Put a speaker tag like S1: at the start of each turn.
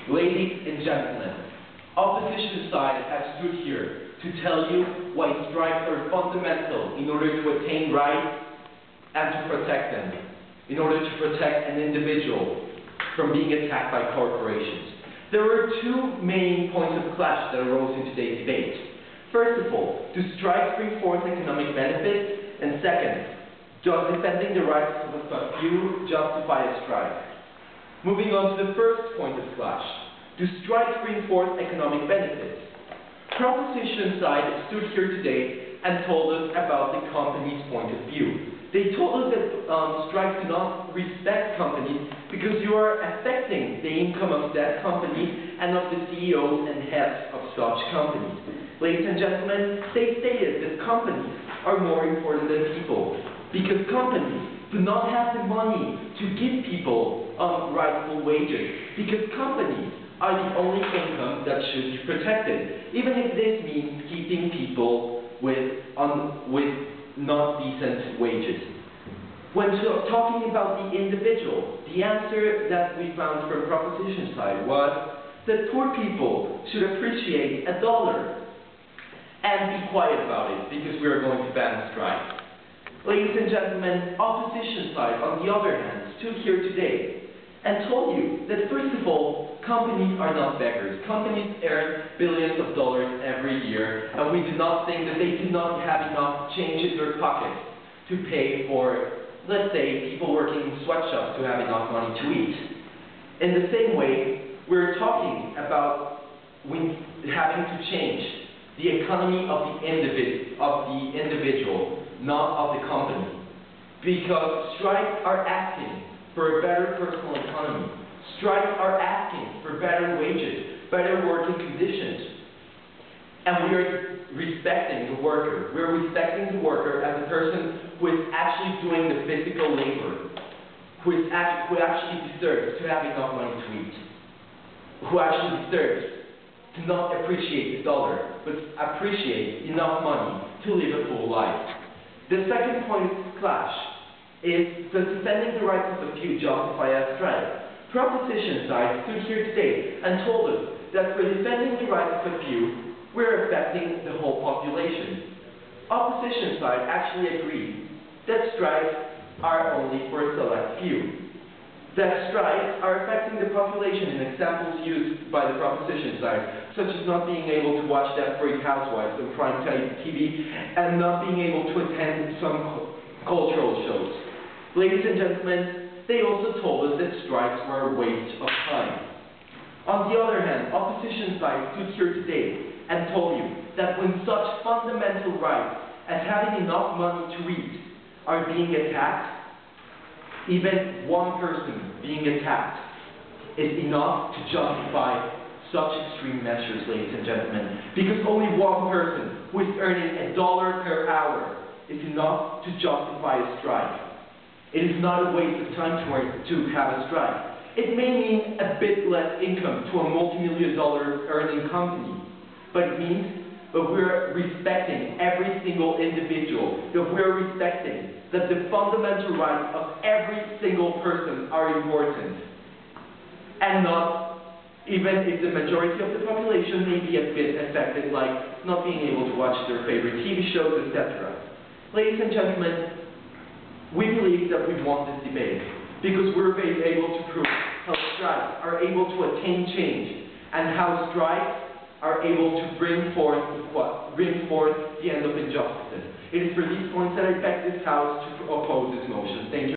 S1: Ladies and gentlemen, opposition side has stood here to tell you why strikes are fundamental in order to attain rights and to protect them, in order to protect an individual from being attacked by corporations. There were two main points of clash that arose in today's debate. First of all, do strikes bring forth economic benefits? And second, does defending the rights of a few justify a strike? Moving on to the first point of clash, do strikes bring forth economic benefits? Proposition side stood here today and told us about the company's point of view. They told us that strikes do not respect companies because you are affecting the income of that company and of the CEOs and heads of such companies. Ladies and gentlemen, they stated that companies are more important than people because companies do not have the money to give people rightful wages, because companies are the only income that should be protected, even if this means keeping people with not decent wages. When talking about the individual, the answer that we found from proposition side was that poor people should appreciate $1 and be quiet about it because we are going to ban strikes. Ladies and gentlemen, opposition side, on the other hand, stood here today and told you that, first of all, companies are not beggars. Companies earn billions of dollars every year, and we do not think that they do not have enough change in their pockets to pay for, let's say, people working in sweatshops to have enough money to eat. In the same way, we're talking about having to change the economy of the individual, not of the company. Because strikes are asking for a better personal economy. Strikes are asking for better wages, better working conditions. And we are respecting the worker. We are respecting the worker as a person who is actually doing the physical labor, who actually deserves to have enough money to eat, who actually deserves to not appreciate $1, but appreciate enough money to live a full life. The second point of clash is, does defending the rights of the few justify a strike? Proposition side stood here today and told us that for defending the rights of a few, we're affecting the whole population. Opposition side actually agreed that strikes are only for a select few. That strikes are affecting the population in examples used by the proposition side, such as not being able to watch Desperate Housewives on prime TV and not being able to attend some cultural shows. Ladies and gentlemen, they also told us that strikes were a waste of time. On the other hand, opposition side stood here today and told you that when such fundamental rights as having enough money to eat are being attacked, even one person being attacked is enough to justify such extreme measures, ladies and gentlemen, because only one person who is earning $1 per hour is enough to justify a strike. It is not a waste of time to have a strike. It may mean a bit less income to a multi-million-dollar earning company, but it means that we're respecting every single individual, that we're respecting that the fundamental rights of every single person are important, and not, even if the majority of the population may be a bit affected, like not being able to watch their favorite TV shows, etc. Ladies and gentlemen, we believe that we won this debate because we're able to prove how strikes are able to attain change and how strikes are able to bring forth the end of injustices. It is for these points that I beg this House to oppose this motion. Thank you.